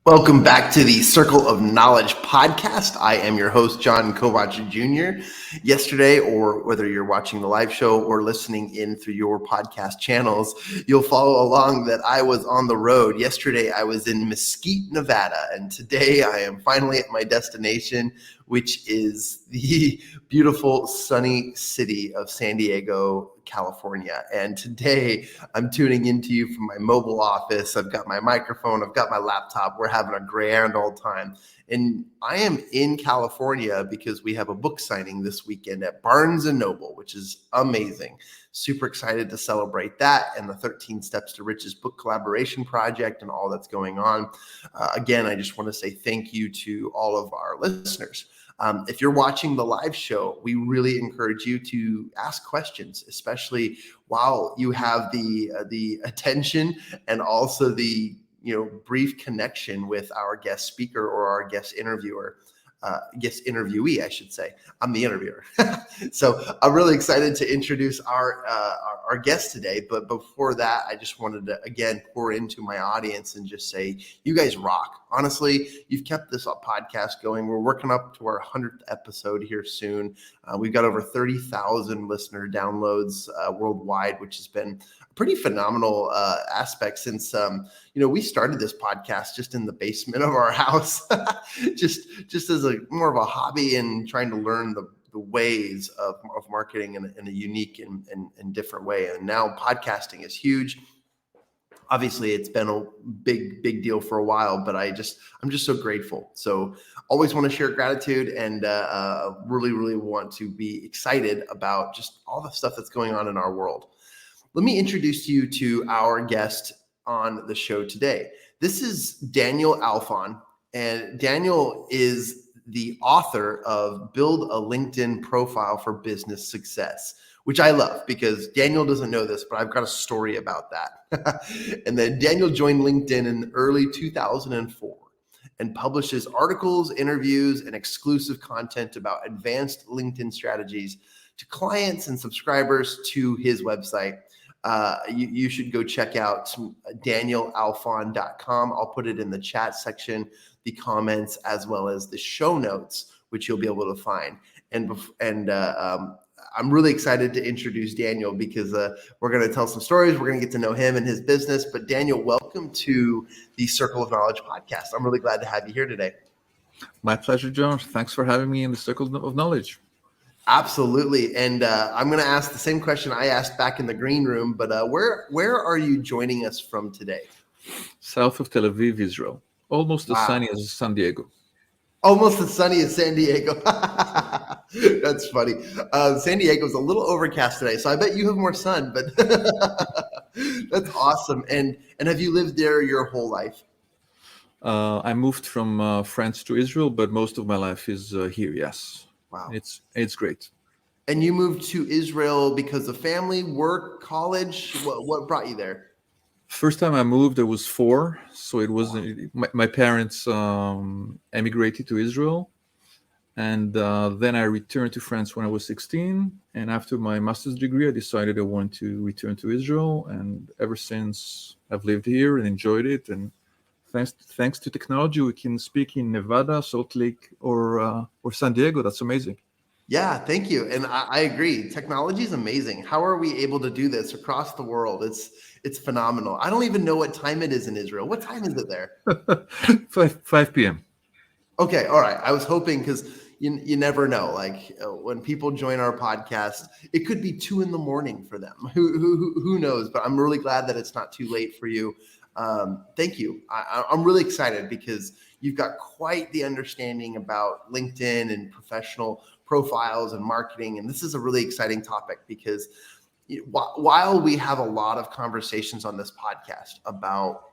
Welcome back to the Circle of Knowledge podcast. I am your host, Jon Kovach Jr. Yesterday, or whether you're watching the live show or listening in through your podcast channels, you'll follow along that I was on the road. Yesterday, I was in Mesquite, Nevada, and today I am finally at my destination, which is the beautiful, sunny city of San Diego, California. And today I'm tuning into you from my mobile office. I've got my microphone, I've got my laptop. We're having a grand old time. And I am in California because we have a book signing this weekend at Barnes & Noble, which is amazing. Super excited to celebrate that and the 13 Steps to Riches book collaboration project and all that's going on. Again, I just want to say thank you to all of our listeners. If you're watching the live show, we really encourage you to ask questions, especially while you have the attention and also the brief connection with our guest speaker or our guest interviewee, I should say. I'm the interviewer. So I'm really excited to introduce our guest today. But before that, I just wanted to, again, pour into my audience and just say, you guys rock. Honestly, you've kept this podcast going. We're working up to our 100th episode here soon. We've got over 30,000 listener downloads worldwide, which has been a pretty phenomenal aspect since we started this podcast just in the basement of our house, just as more of a hobby and trying to learn the ways of marketing in a unique and different way. And now podcasting is huge. Obviously, it's been a big deal for a while, but I'm just so grateful. So always want to share gratitude and really want to be excited about just all the stuff that's going on in our world. Let me introduce you to our guest on the show today. This is Daniel Alfon, and Daniel is the author of Build a LinkedIn Profile for Business Success, which I love because Daniel doesn't know this, but I've got a story about that. And then Daniel joined LinkedIn in early 2004 and publishes articles, interviews, and exclusive content about advanced LinkedIn strategies to clients and subscribers to his website. You should go check out danielalfon.com. I'll put it in the chat section, the comments, as well as the show notes, which you'll be able to find. And I'm really excited to introduce Daniel because we're going to tell some stories. We're going to get to know him and his business. But Daniel, welcome to the Circle of Knowledge podcast. I'm really glad to have you here today. My pleasure, John. Thanks for having me in the Circle of Knowledge. Absolutely. And I'm going to ask the same question I asked back in the green room, but where are you joining us from today? South of Tel Aviv, Israel. Almost as sunny as San Diego. Almost as sunny as San Diego. That's funny. San Diego's a little overcast today, so I bet you have more sun, but that's awesome. And have you lived there your whole life? I moved from France to Israel, but most of my life is here, yes. Wow. It's great. And you moved to Israel because of family, work, college? What brought you there? First time I moved, I was 4. So it was my parents emigrated to Israel. And then I returned to France when I was 16. And after my master's degree, I decided I wanted to return to Israel. And ever since, I've lived here and enjoyed it. And thanks to technology, we can speak in Nevada, Salt Lake, or San Diego. That's amazing. Yeah, thank you. And I agree. Technology is amazing. How are we able to do this across the world? It's phenomenal. I don't even know what time it is in Israel. What time is it there? 5 p.m. Okay, all right. I was hoping because you never know. Like when people join our podcast, it could be 2 a.m. for them. Who knows? But I'm really glad that it's not too late for you. Thank you. I'm really excited because you've got quite the understanding about LinkedIn and professional profiles and marketing. And this is a really exciting topic because while we have a lot of conversations on this podcast about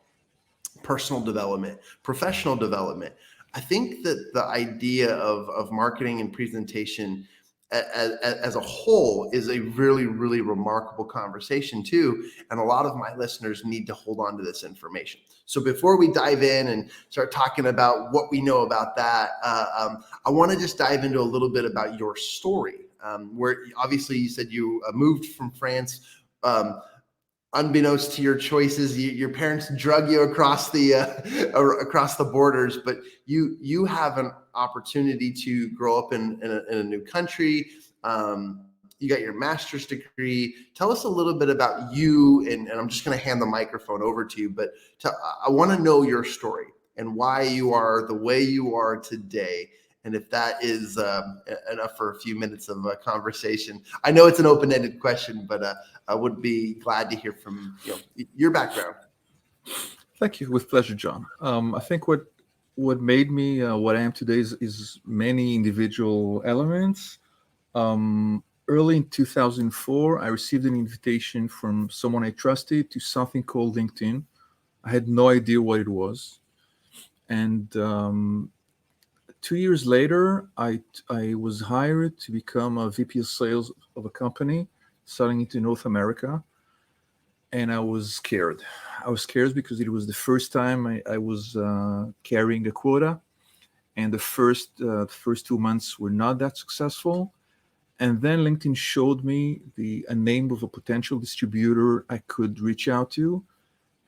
personal development, professional development, I think that the idea of marketing and presentation as a whole is a really remarkable conversation too. And a lot of my listeners need to hold on to this information. So before we dive in and start talking about what we know about that, I want to just dive into a little bit about your story, where obviously you said you moved from France unbeknownst to your choices, your parents drug you across the borders, but you have an opportunity to grow up in a new country. You got your master's degree. Tell us a little bit about you, and I'm just going to hand the microphone over to you, but I want to know your story and why you are the way you are today. And if that is enough for a few minutes of conversation. I know it's an open-ended question, but I would be glad to hear from your background. Thank you. With pleasure, John. I think what made me what I am today is many individual elements. Early in 2004, I received an invitation from someone I trusted to something called LinkedIn. I had no idea what it was. And 2 years later, I was hired to become a VP of sales of a company selling into North America. And I was scared. I was scared because it was the first time I was carrying a quota. And the first 2 months were not that successful. And then LinkedIn showed me a name of a potential distributor I could reach out to.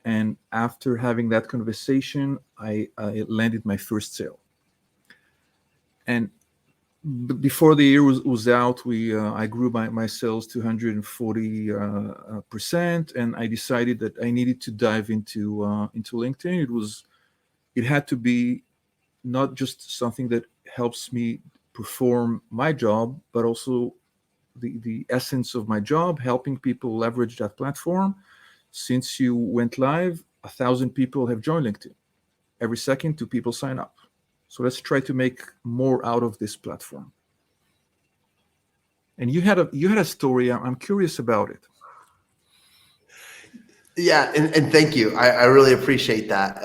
And after having that conversation, I landed my first sale. And before the year was out, I grew my sales to 140%, and I decided that I needed to dive into LinkedIn. It had to be not just something that helps me perform my job, but also the essence of my job, helping people leverage that platform. Since you went live, 1,000 people have joined LinkedIn. Every second, 2 people sign up. So let's try to make more out of this platform. And you had a story. I'm curious about it. Yeah, and thank you. I really appreciate that.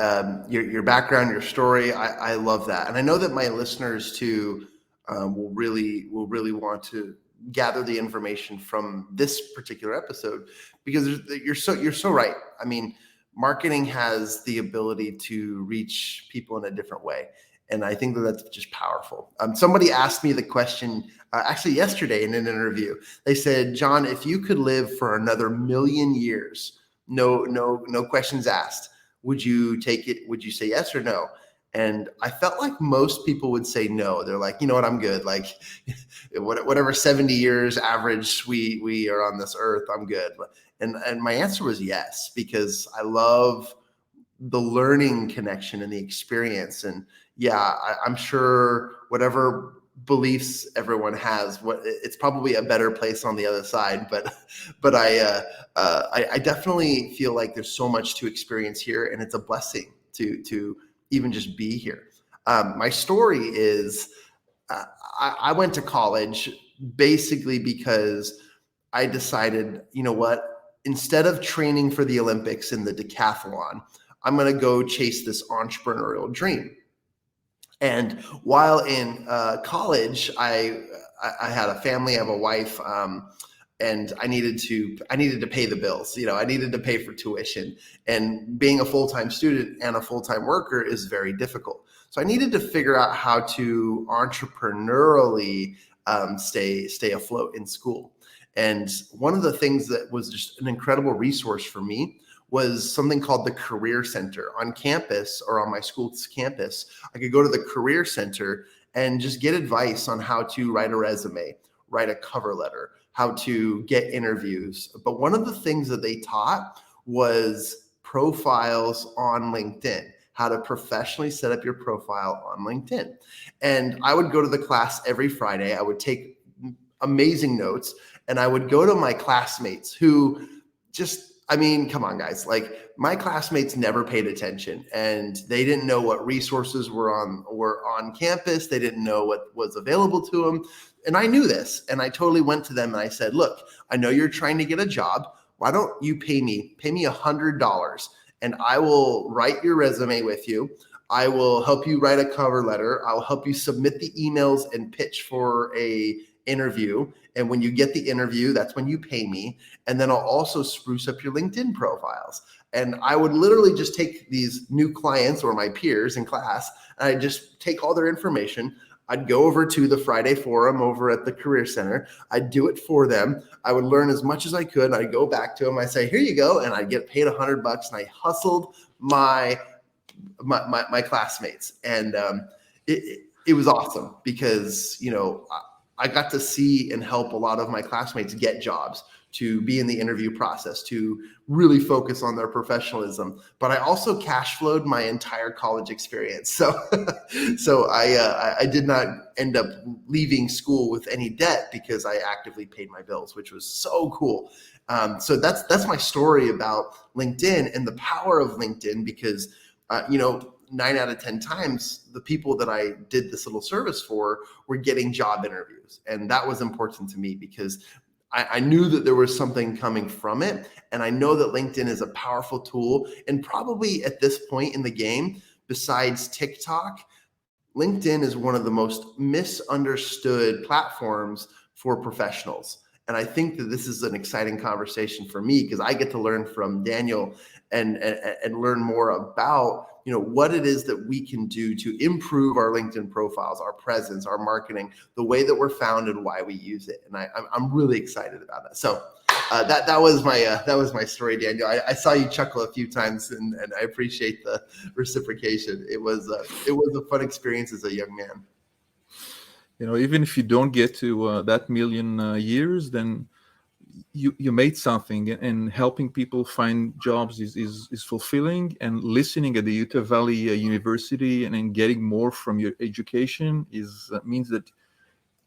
Your background, your story. I love that, and I know that my listeners too will really want to gather the information from this particular episode, because you're so right. I mean, marketing has the ability to reach people in a different way. And I think that that's just powerful. Somebody asked me the question actually yesterday in an interview. They said, John, if you could live for another 1,000,000 years, no questions asked, would you take it? Would you say yes or no? And I felt like most people would say no. They're like, you know what, I'm good. Like whatever 70 years average we are on this earth, I'm good. And my answer was yes, because I love the learning connection and the experience. And yeah, I'm sure whatever beliefs everyone has, it's probably a better place on the other side. But I definitely feel like there's so much to experience here, and it's a blessing to even just be here. My story is I went to college basically because I decided, you know what, instead of training for the Olympics in the decathlon, I'm going to go chase this entrepreneurial dream. And while in college, I had a family, I have a wife, and I needed to pay the bills. I needed to pay for tuition, and being a full-time student and a full-time worker is very difficult. So I needed to figure out how to entrepreneurially stay afloat in school. And one of the things that was just an incredible resource for me was something called the Career Center on campus, or on my school's campus. I could go to the Career Center and just get advice on how to write a resume, write a cover letter, how to get interviews. But one of the things that they taught was profiles on LinkedIn, how to professionally set up your profile on LinkedIn. And I would go to the class every Friday. I would take amazing notes, and I would go to my classmates who just, I mean, come on, guys. Like, my classmates never paid attention, and they didn't know what resources were on campus. They didn't know what was available to them. And I knew this, and I totally went to them and I said, look, I know you're trying to get a job. Why don't you pay me $100, and I will write your resume with you. I will help you write a cover letter. I'll help you submit the emails and pitch for a interview. And when you get the interview, that's when you pay me. And then I'll also spruce up your LinkedIn profiles. And I would literally just take these new clients or my peers in class, and I just take all their information. I'd go over to the Friday forum over at the Career Center. I'd do it for them. I would learn as much as I could. I'd go back to them. I say, here you go. And I'd get paid $100. And I hustled my classmates. And it was awesome because, I got to see and help a lot of my classmates get jobs, to be in the interview process, to really focus on their professionalism. But I also cash flowed my entire college experience. So I did not end up leaving school with any debt because I actively paid my bills, which was so cool. So that's my story about LinkedIn and the power of LinkedIn, because 9 out of 10 times, the people that I did this little service for were getting job interviews. And that was important to me because I knew that there was something coming from it. And I know that LinkedIn is a powerful tool. And probably at this point in the game, besides TikTok, LinkedIn is one of the most misunderstood platforms for professionals. And I think that this is an exciting conversation for me because I get to learn from Daniel and learn more about what it is that we can do to improve our LinkedIn profiles, our presence, our marketing, the way that we're found, and why we use it. And I'm really excited about that. So that was my story, Daniel. I saw you chuckle a few times, and I appreciate the reciprocation. It was a fun experience as a young man. Even if you don't get to that million years, then you made something, and helping people find jobs is fulfilling. And listening at the Utah Valley University and getting more from your education means that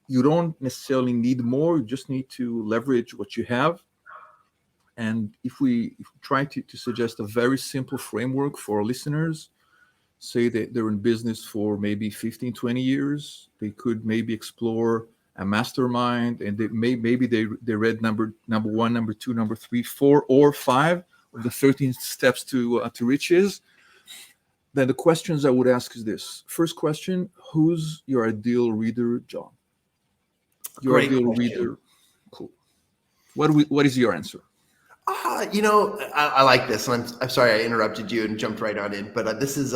you don't necessarily need more. You just need to leverage what you have. And if we try to suggest a very simple framework for our listeners, say that they're in business for maybe 15, 20 years, they could maybe explore a mastermind, and maybe they read number 1, number 2, number 3, 4, or 5 of the 13 steps to riches. Then the questions I would ask is this. First question: who's your ideal reader, John? Your Great ideal question. reader. Cool. What is your answer? I like this, and I'm sorry I interrupted you and jumped right on in, but this is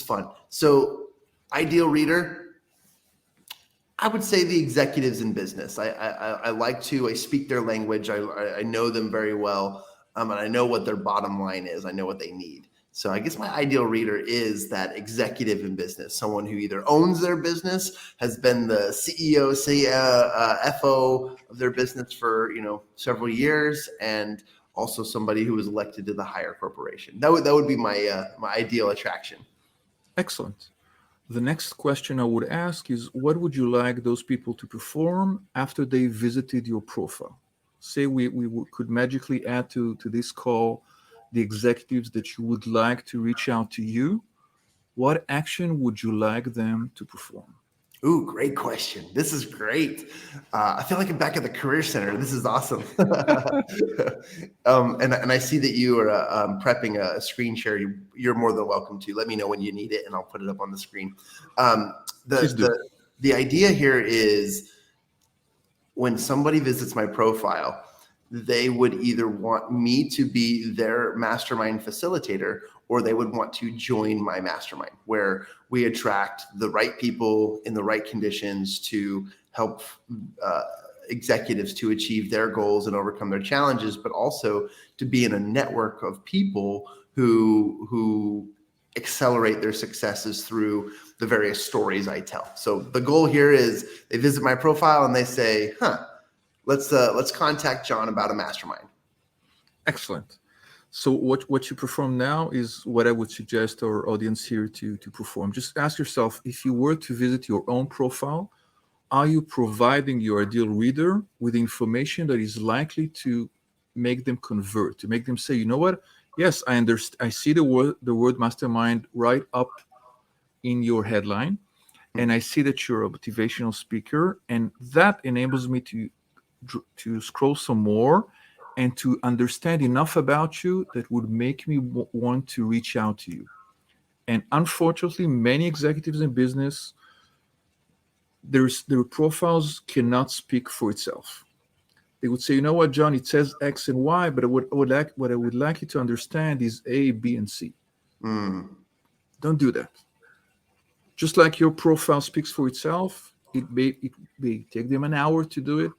fun. So, ideal reader, I would say the executives in business. I speak their language. I know them very well, and I know what their bottom line is. I know what they need. So I guess my ideal reader is that executive in business, someone who either owns their business, has been the CEO, CFO of their business for several years, and also somebody who was elected to the higher corporation. That would be my ideal attraction. Excellent. The next question I would ask is, what would you like those people to perform after they visited your profile? Say we could magically add to this call the executives that you would like to reach out to you. What action would you like them to perform? Ooh, great question. This is great. I feel like I'm back at the Career Center. This is awesome. And I see that you are prepping a screen share. You're more than welcome to. Let me know when you need it, and I'll put it up on the screen. The idea here is, when somebody visits my profile, they would either want me to be their mastermind facilitator, or they would want to join my mastermind, where we attract the right people in the right conditions to help executives to achieve their goals and overcome their challenges, but also to be in a network of people who accelerate their successes through the various stories I tell. So the goal here is, they visit my profile and they say, let's contact John about a mastermind. Excellent. So what you perform now is what I would suggest our audience here to perform. Just ask yourself, if you were to visit your own profile, are you providing your ideal reader with information that is likely to make them convert, to make them say, you know what? Yes, I understand. I see the word mastermind right up in your headline, and I see that you're a motivational speaker, and that enables me to scroll some more and to understand enough about you that would make me want to reach out to you. And unfortunately, many executives in business, their profiles cannot speak for itself. They would say, you know what, John, it says X and Y, but what I would like you to understand is A, B, and C. Don't do that. Just like your profile speaks for itself, it may take them an hour to do it,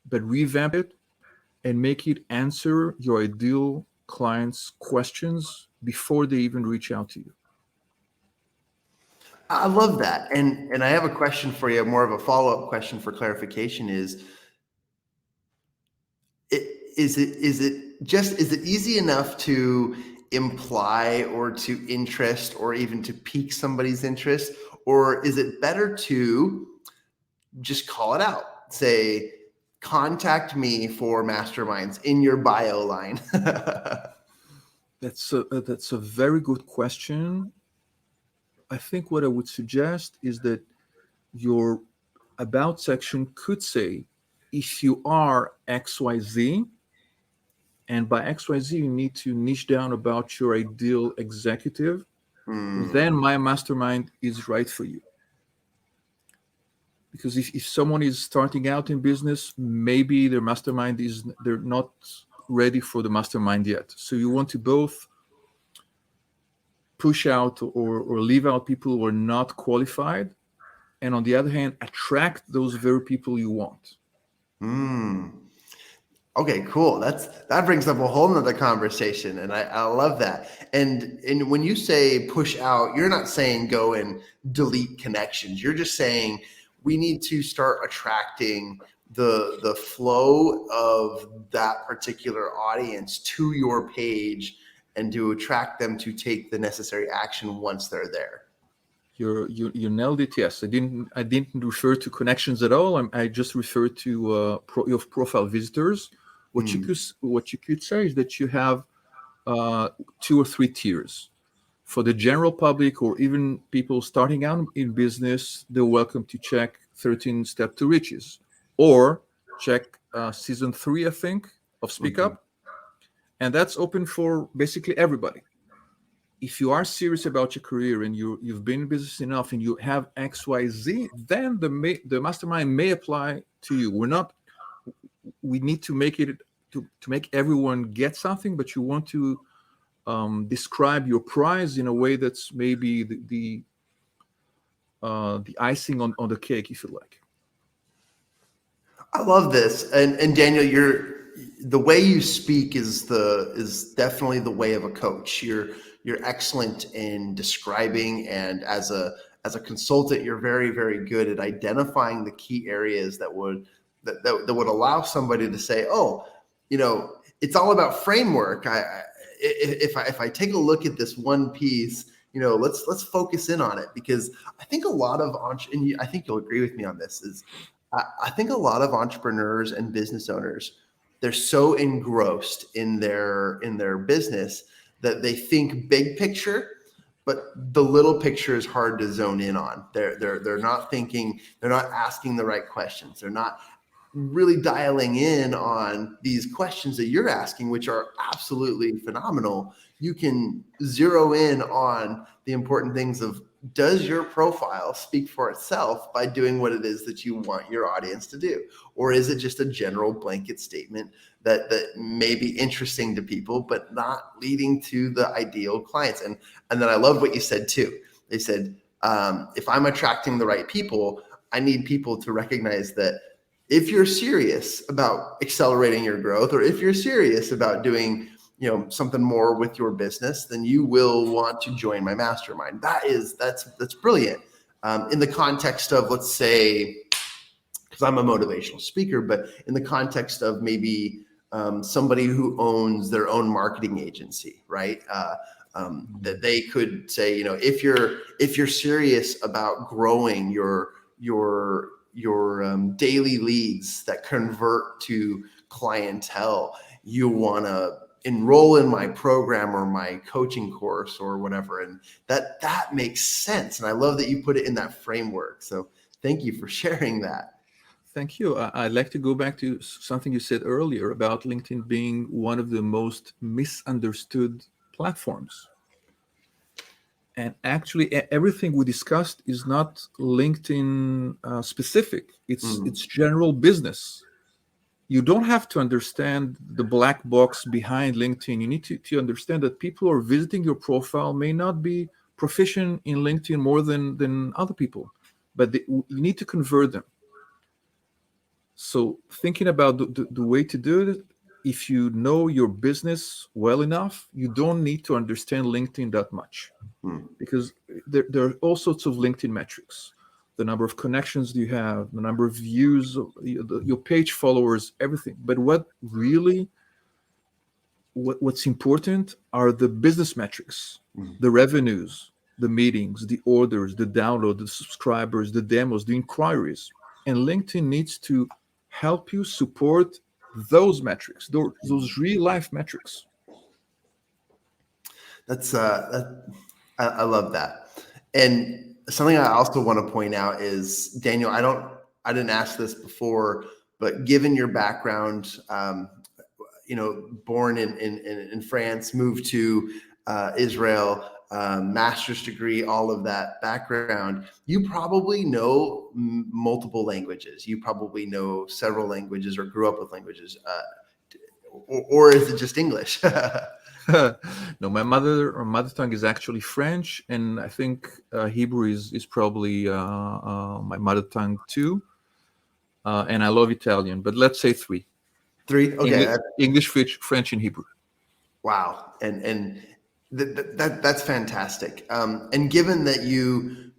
but revamp it and make it answer your ideal client's questions before they even reach out to you. I love that. And I have a question for you, more of a follow-up question for clarification is it easy enough to imply or to interest or even to pique somebody's interest, or is it better to just call it out, say contact me for masterminds in your bio line? That's a very good question. I think what I would suggest is that your about section could say, if you are XYZ, and by XYZ, you need to niche down about your ideal executive, then my mastermind is right for you. Because if someone is starting out in business, maybe their mastermind they're not ready for the mastermind yet. So you want to both push out or leave out people who are not qualified, and on the other hand, attract those very people you want. Okay, cool. That brings up a whole nother conversation, and I love that. And when you say push out, you're not saying go and delete connections. You're just saying we need to start attracting the flow of that particular audience to your page and to attract them to take the necessary action once they're there. You nailed it. Yes, I didn't refer to connections at all. I just referred to your profile visitors. What you could say is that you have 2 or 3 tiers. For the general public or even people starting out in business, they're welcome to check 13 Step to Riches, or check season 3, I think, of Speak Up, and that's open for basically everybody. If you are serious about your career and you've been in business enough and you have XYZ, then the mastermind may apply to you. We need to make it to make everyone get something, but you want to describe your prize in a way that's maybe the icing on the cake, if you like. I love this, and Daniel, the way you speak is definitely the way of a coach. You're excellent in describing, and as a consultant, you're very, very good at identifying the key areas that would allow somebody to say, oh, it's all about framework. If I take a look at this one piece, let's focus in on it, because I think a lot of and I think you'll agree with me on this, is I think a lot of entrepreneurs and business owners, they're so engrossed in their business that they think big picture, but the little picture is hard to zone in on. They're not thinking, they're not asking the right questions. They're not really dialing in on these questions that you're asking, which are absolutely phenomenal. You can zero in on the important things of, does your profile speak for itself by doing what it is that you want your audience to do? Or is it just a general blanket statement that may be interesting to people, but not leading to the ideal clients? And then I love what you said too. They said, if I'm attracting the right people, I need people to recognize that if you're serious about accelerating your growth, or if you're serious about doing something more with your business, then you will want to join my mastermind. That's brilliant. In the context of, let's say, because I'm a motivational speaker, but in the context of maybe somebody who owns their own marketing agency, right? That they could say, if you're serious about growing your daily leads that convert to clientele, you want to enroll in my program or my coaching course or whatever. And that makes sense. And I love that you put it in that framework. So thank you for sharing that. Thank you. I'd like to go back to something you said earlier about LinkedIn being one of the most misunderstood platforms. And actually, everything we discussed is not LinkedIn specific. It's general business. You don't have to understand the black box behind LinkedIn. You need to understand that people who are visiting your profile may not be proficient in LinkedIn more than other people, but you need to convert them. So thinking about the way to do it, if you know your business well enough, you don't need to understand LinkedIn that much, because there are all sorts of LinkedIn metrics. The number of connections you have, the number of views, your page followers, everything. But what's important are the business metrics, the revenues, the meetings, the orders, the download, the subscribers, the demos, the inquiries. And LinkedIn needs to help you support those metrics, those real life metrics. That's I love that. And something I also want to point out is, Daniel, I didn't ask this before, but given your background, born in France, moved to Israel, master's degree, all of that background, you probably know multiple languages. You probably know several languages or grew up with languages, or is it just English? No, my mother tongue is actually French, and I think Hebrew is probably my mother tongue too. And I love Italian, but let's say three. Three? Okay. English, French, and Hebrew. Wow. And that's fantastic. And given that you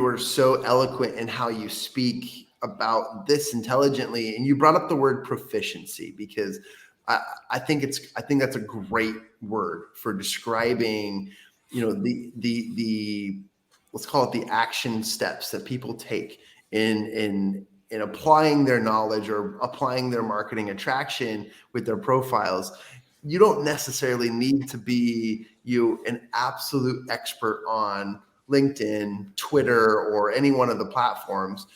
are so eloquent in how you speak about this intelligently, and you brought up the word proficiency, because I think that's a great word for describing, the let's call it the action steps that people take in applying their knowledge or applying their marketing attraction with their profiles. You don't necessarily need to be an absolute expert on LinkedIn, Twitter, or any one of the platforms.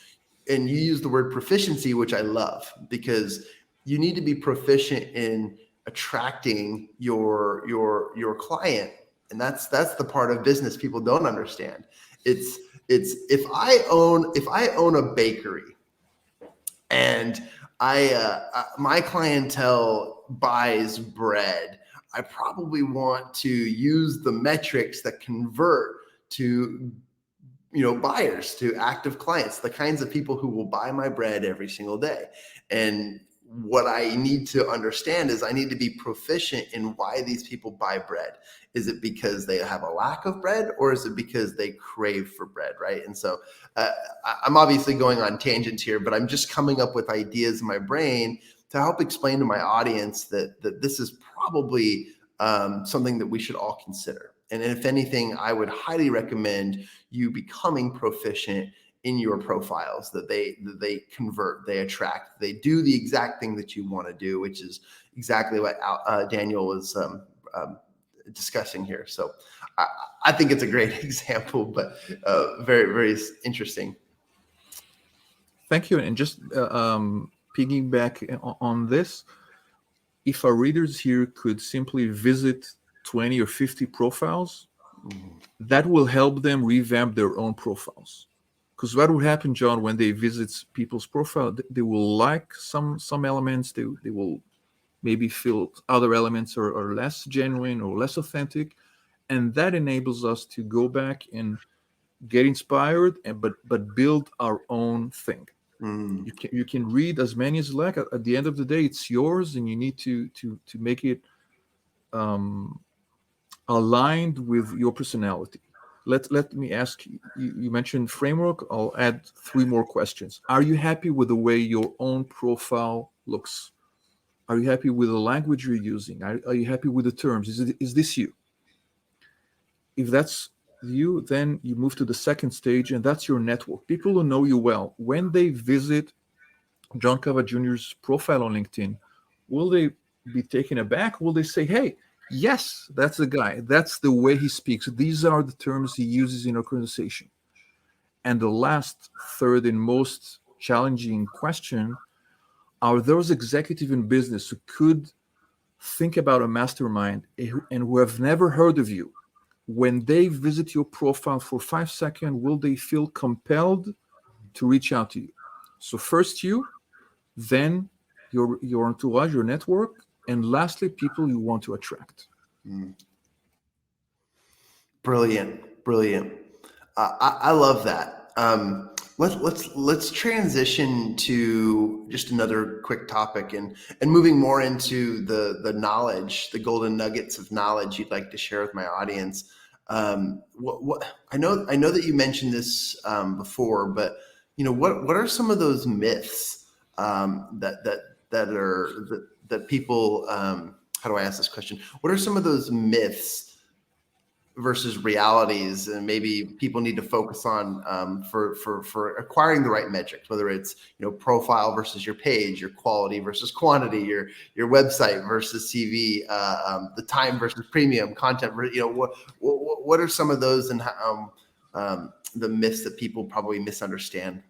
And you use the word proficiency, which I love, because you need to be proficient in attracting your client. And that's the part of business people don't understand. It's if I own a bakery, and my clientele buys bread, I probably want to use the metrics that convert to buyers, to active clients, the kinds of people who will buy my bread every single day. And what I need to understand is I need to be proficient in why these people buy bread. Is it because they have a lack of bread, or is it because they crave for bread, right? And so I'm obviously going on tangents here, but I'm just coming up with ideas in my brain to help explain to my audience that this is probably something that we should all consider. And if anything, I would highly recommend you becoming proficient in your profiles, that they convert, they attract, they do the exact thing that you want to do, which is exactly what Daniel was discussing here. So I think it's a great example, but very, very interesting. Thank you. And just piggyback on this, if our readers here could simply visit 20 or 50 profiles, that will help them revamp their own profiles. Because what will happen, John, when they visit people's profile, they will like some elements, they will maybe feel other elements are less genuine or less authentic, and that enables us to go back and get inspired, but build our own thing. You can read as many as you like. At the end of the day, it's yours, and you need to make it aligned with your personality. Let me ask you, you mentioned framework. I'll add 3 more questions. Are you happy with the way your own profile looks? Are you happy with the language you're using? Are you happy with the terms? Is this you? If that's you, then you move to the second stage, and that's your network. People who know you well, when they visit Jon Kovach Jr.'s profile on LinkedIn, will they be taken aback? Will they say, hey, yes, that's the guy. That's the way he speaks. These are the terms he uses in our conversation. And the last, third, and most challenging question, are those executives in business who could think about a mastermind and who have never heard of you, when they visit your profile for 5 seconds, will they feel compelled to reach out to you? So first you, then your entourage, your network, and lastly, people you want to attract. Brilliant. Brilliant. I love that. Let's transition to just another quick topic and moving more into the knowledge, the golden nuggets of knowledge you'd like to share with my audience. What I know that you mentioned this before, but what are some of those myths that people how do I ask this question? What are some of those myths versus realities, and maybe people need to focus on for acquiring the right metrics, whether it's profile versus your page, your quality versus quantity, your website versus CV, the time versus premium content. What are some of those, and the myths that people probably misunderstand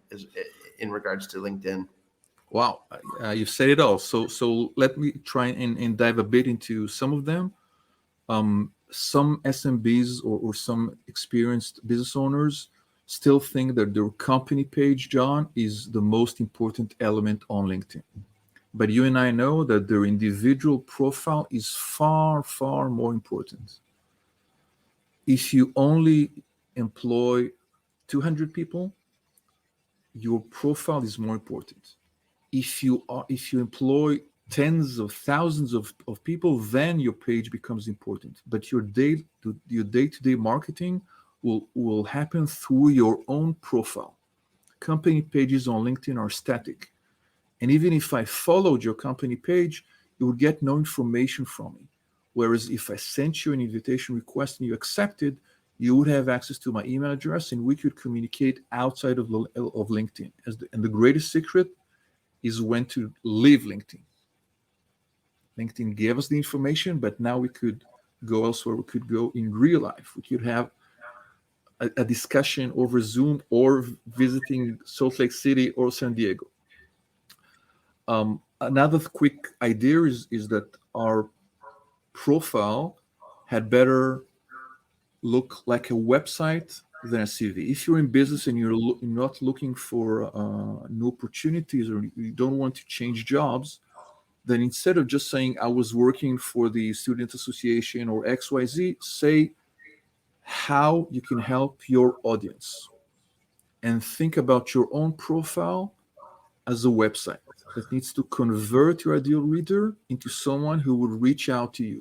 in regards to LinkedIn? Wow, you've said it all. So let me try and dive a bit into some of them. Some SMBs or some experienced business owners still think that their company page, John, is the most important element on LinkedIn. But you and I know that their individual profile is far, far more important. If you only employ 200 people, your profile is more important. If you employ tens of thousands of people, then your page becomes important. But your day-to-day marketing will happen through your own profile. Company pages on LinkedIn are static. And even if I followed your company page, you would get no information from me. Whereas if I sent you an invitation request and you accepted, you would have access to my email address and we could communicate outside of LinkedIn. And the greatest secret is when to leave LinkedIn. LinkedIn gave us the information, but now we could go elsewhere. We could go in real life. We could have a discussion over Zoom or visiting Salt Lake City or San Diego. Another quick idea is that our profile had better look like a website than a CV. If you're in business and you're not looking for new opportunities, or you don't want to change jobs, then instead of just saying I was working for the Student Association or XYZ, say how you can help your audience. And think about your own profile as a website that needs to convert your ideal reader into someone who would reach out to you.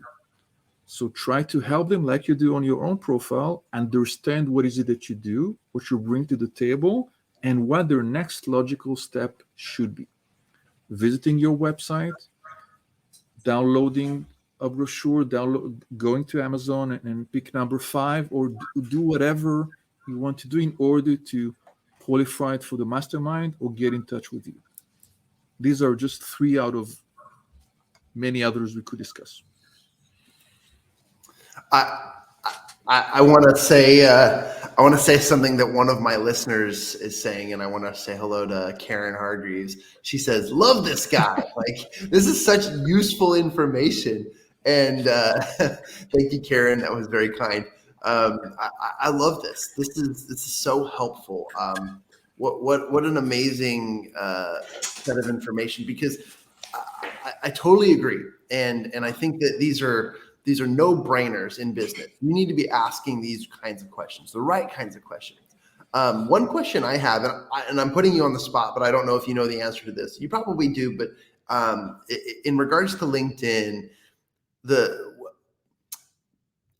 So try to help them, like you do on your own profile, understand what is it that you do, what you bring to the table, and what their next logical step should be. Visiting your website, downloading a brochure, going to Amazon and pick number 5, or do whatever you want to do in order to qualify for the mastermind or get in touch with you. These are just 3 out of many others we could discuss. I want to say something that one of my listeners is saying, and I want to say hello to Karen Hargreaves. She says, "Love this guy. Like, this is such useful information." And thank you, Karen. That was very kind. I love this. This is so helpful. What an amazing set of information, because I totally agree, and I think that these are no-brainers in business. You need to be asking these kinds of questions, the right kinds of questions. One question I have, and I'm putting you on the spot, but I don't know if you know the answer to this. You probably do, but in regards to LinkedIn,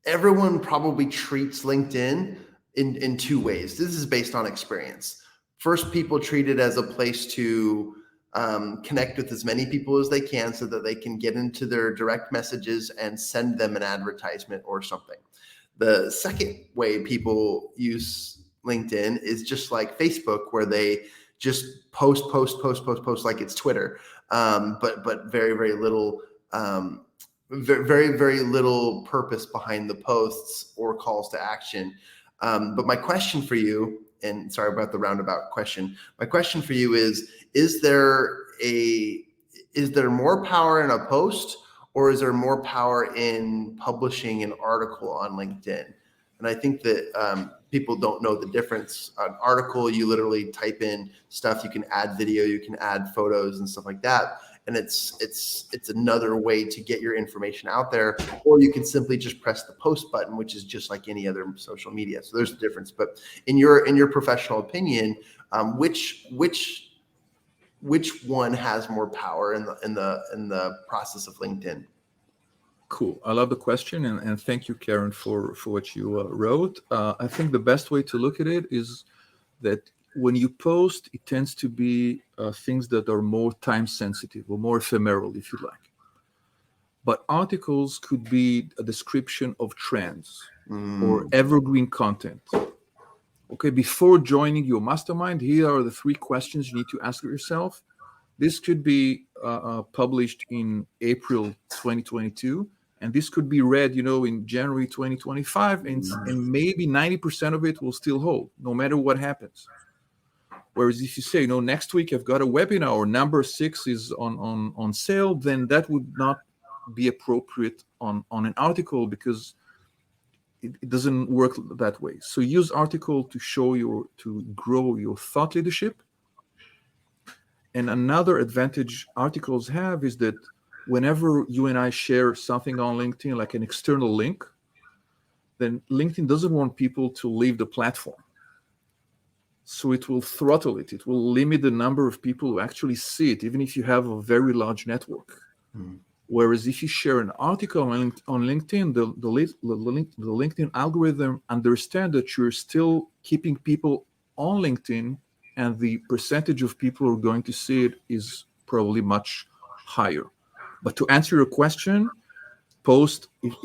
everyone probably treats LinkedIn in 2 ways. This is based on experience. First, people treat it as a place to connect with as many people as they can so that they can get into their direct messages and send them an advertisement or something. The second way people use LinkedIn is just like Facebook, where they just post like it's Twitter, but very, very little, very, very little purpose behind the posts or calls to action. But my question for you, and sorry about the roundabout question, my question for you is there more power in a post, or is there more power in publishing an article on LinkedIn? And I think that people don't know the difference. An article, you literally type in stuff, you can add video, you can add photos and stuff like that. and it's another way to get your information out there. Or you can simply just press the post button, which is just like any other social media. So there's a difference. But in your professional opinion, which one has more power in the process of LinkedIn? Cool. I love the question, and thank you, Karen, for what you wrote. I think the best way to look at it is that when you post, it tends to be things that are more time sensitive or more ephemeral, if you like. But articles could be a description of trends or evergreen content. Okay, before joining your mastermind, here are the 3 questions you need to ask yourself. This could be published in April 2022, and this could be read, in January 2025, and maybe 90% of it will still hold, no matter what happens. Whereas if you say, next week I've got a webinar or number 6 is on sale, then that would not be appropriate on an article, because it doesn't work that way. So use article to grow your thought leadership. And another advantage articles have is that whenever you and I share something on LinkedIn, like an external link, then LinkedIn doesn't want people to leave the platform. So it will throttle it. It will limit the number of people who actually see it, even if you have a very large network. Whereas if you share an article on LinkedIn, the LinkedIn algorithm understands that you're still keeping people on LinkedIn, and the percentage of people who are going to see it is probably much higher. But to answer your question,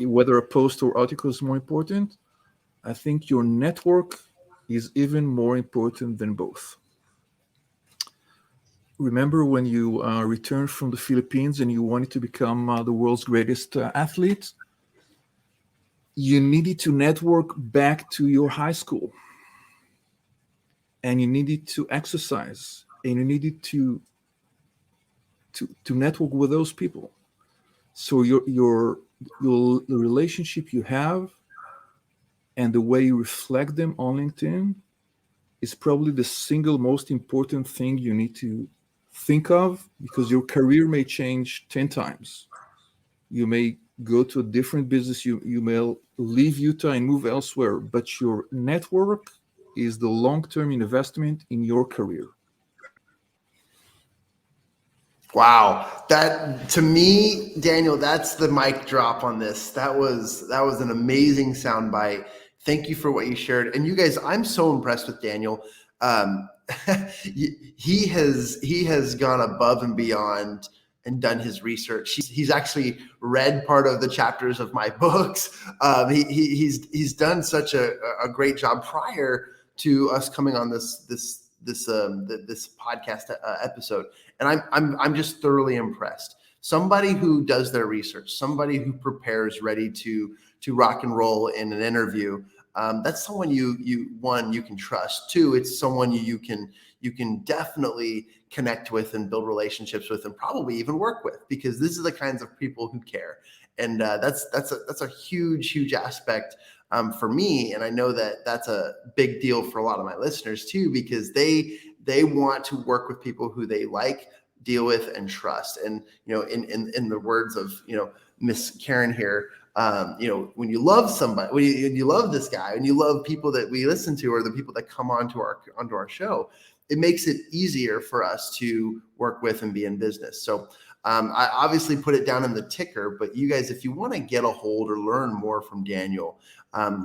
whether a post or article is more important, I think your network is even more important than both. Remember when you returned from the Philippines and you wanted to become the world's greatest athlete? You needed to network back to your high school. And you needed to exercise, and you needed to network with those people. So the relationship you have and the way you reflect them on LinkedIn is probably the single most important thing you need to think of, because your career may change 10 times. You may go to a different business. You may leave Utah and move elsewhere, but your network is the long-term investment in your career. Wow. That, to me, Daniel, that's the mic drop on this. That was an amazing soundbite. Thank you for what you shared. And you guys, I'm so impressed with Daniel. He has gone above and beyond and done his research. He's actually read part of the chapters of my books. He's done such a great job prior to us coming on this podcast episode, and I'm just thoroughly impressed. Somebody who does their research, somebody who prepares, ready to rock and roll in an interview. That's someone you can trust. 2, it's someone you can definitely connect with and build relationships with, and probably even work with, because this is the kinds of people who care. And that's a huge aspect for me. And I know that that's a big deal for a lot of my listeners too, because they want to work with people who they like, deal with, and trust. And, in the words of, Miss Karen here, when you love somebody, when you love this guy, and you love people that we listen to, or the people that come onto our show, it makes it easier for us to work with and be in business. So I obviously put it down in the ticker, but you guys, if you want to get a hold or learn more from Daniel,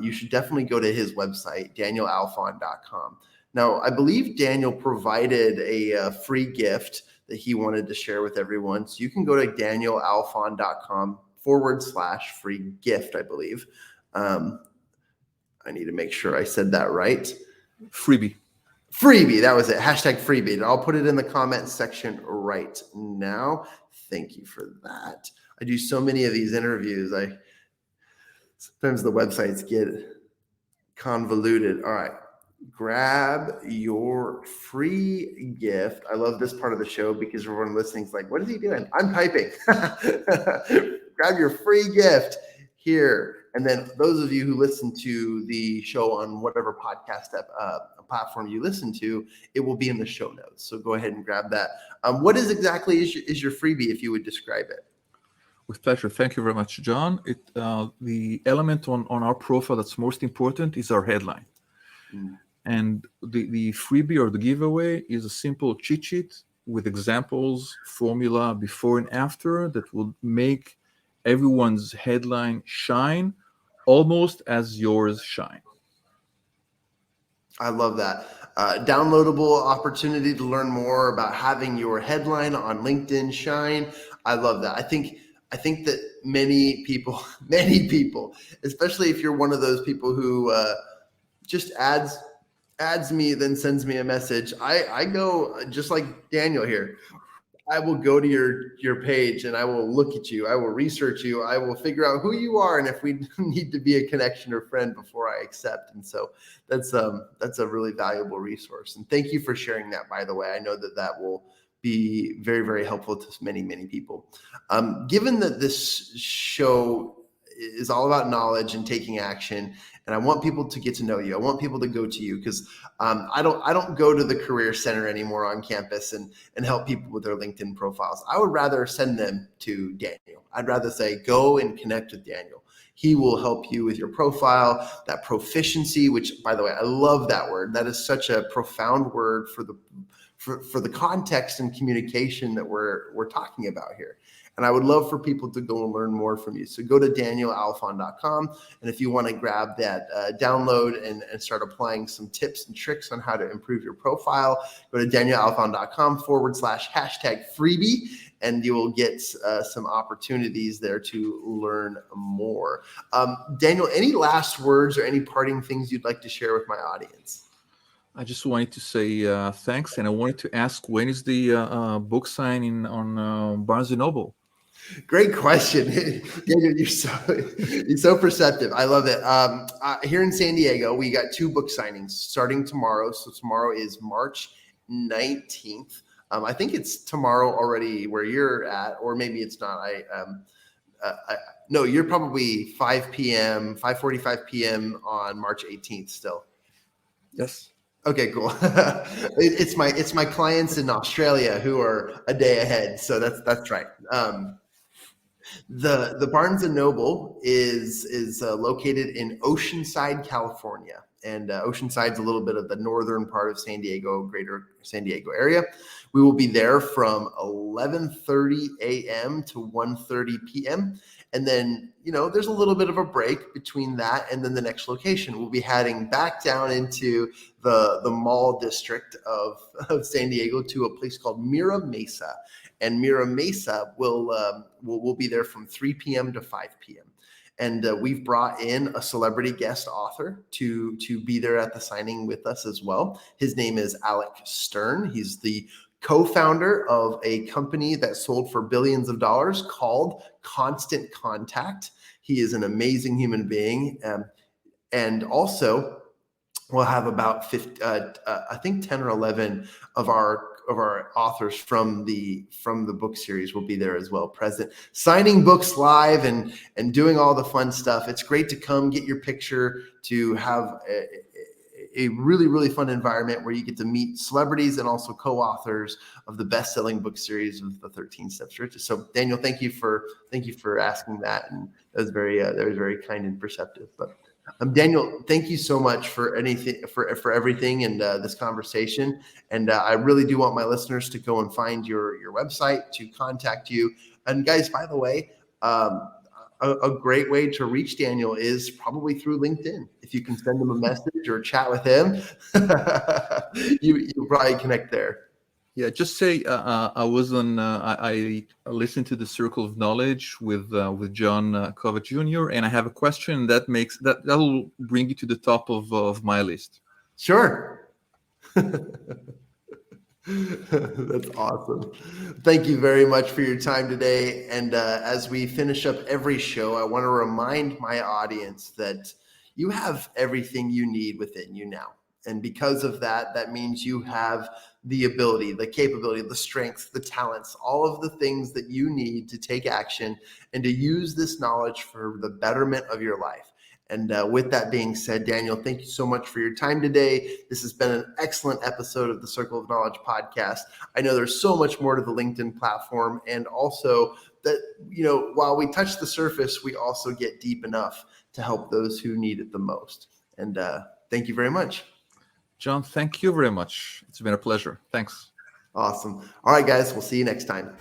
you should definitely go to his website, danielalfon.com. Now, I believe Daniel provided a free gift that he wanted to share with everyone. So you can go to danielalfon.com/free gift, I believe. I need to make sure I said that right. Freebie, that was it. #freebie. And I'll put it in the comment section right now. Thank you for that. I do so many of these interviews. Sometimes the websites get convoluted. All right. Grab your free gift. I love this part of the show because everyone listening is like, what is he doing? I'm typing. Grab your free gift here. And then those of you who listen to the show on whatever podcast platform you listen to, it will be in the show notes. So go ahead and grab that. What is exactly is your freebie, if you would describe it? With pleasure. Thank you very much, John. The element on our profile that's most important is our headline. And the freebie or the giveaway is a simple cheat sheet with examples, formula before and after that will make everyone's headline shine almost as yours shine. I love that. Downloadable opportunity to learn more about having your headline on LinkedIn shine. I love that. I think that many people, especially if you're one of those people who just adds me, then sends me a message. I go just like Daniel here. I will go to your page and I will look at you. I will research you. I will figure out who you are and if we need to be a connection or friend before I accept. And so that's a really valuable resource. And thank you for sharing that, by the way. I know that will be very, very helpful to many, many people. Given that this show is all about knowledge and taking action, and I want people to get to know you. I want people to go to you because I don't go to the Career Center anymore on campus and help people with their LinkedIn profiles. I would rather send them to Daniel. I'd rather say, go and connect with Daniel. He will help you with your profile, that proficiency, which, by the way, I love that word. That is such a profound word for the context and communication that we're talking about here. And I would love for people to go and learn more from you. So go to danielalfon.com. And if you want to grab that download and start applying some tips and tricks on how to improve your profile, go to danielalfon.com/#freebie. And you will get some opportunities there to learn more. Daniel, any last words or any parting things you'd like to share with my audience? I just wanted to say thanks. And I wanted to ask, when is the book signing on Barnes & Noble? Great question. Daniel, you're so perceptive. I love it. Here in San Diego, we got 2 book signings starting tomorrow. So tomorrow is March 19th. I think it's tomorrow already where you're at, or maybe it's not. No, you're probably 5:45 p.m. on March 18th still. Yes. Okay, cool. It's my clients in Australia who are a day ahead. So that's right. The Barnes & Noble is located in Oceanside, California. And Oceanside's a little bit of the northern part of San Diego, greater San Diego area. We will be there from 11:30 a.m. to 1:30 p.m. And then, there's a little bit of a break between that and then the next location. We'll be heading back down into the mall district of San Diego to a place called Mira Mesa. And Mira Mesa will be there from 3 p.m. to 5 p.m. And we've brought in a celebrity guest author to be there at the signing with us as well. His name is Alec Stern. He's the co-founder of a company that sold for billions of dollars called Constant Contact. He is an amazing human being. And also, we'll have about 50, I think 10 or 11 of our authors from the book series will be there as well, present, signing books live and doing all the fun stuff. It's great to come get your picture, to have a really, really fun environment where you get to meet celebrities and also co-authors of the best-selling book series of the 13 Steps to Riches. So Daniel, thank you for asking that, and that was very kind and perceptive. But Daniel, thank you so much for everything and this conversation. And I really do want my listeners to go and find your website, to contact you. And guys, by the way, a great way to reach Daniel is probably through LinkedIn. If you can send him a message or chat with him, you'll probably connect there. Yeah, just say I was on. I listened to the Circle of Knowledge with Jon Kovach Jr. and I have a question that'll bring you to the top of my list. Sure. That's awesome. Thank you very much for your time today. And as we finish up every show, I want to remind my audience that you have everything you need within you now. And because of that, that means you have the ability, the capability, the strengths, the talents, all of the things that you need to take action and to use this knowledge for the betterment of your life. And with that being said, Daniel, thank you so much for your time today. This has been an excellent episode of the Circle of Knowledge podcast. I know there's so much more to the LinkedIn platform, and also that, while we touch the surface, we also get deep enough to help those who need it the most. And thank you very much. John, thank you very much. It's been a pleasure. Thanks. Awesome. All right, guys, we'll see you next time.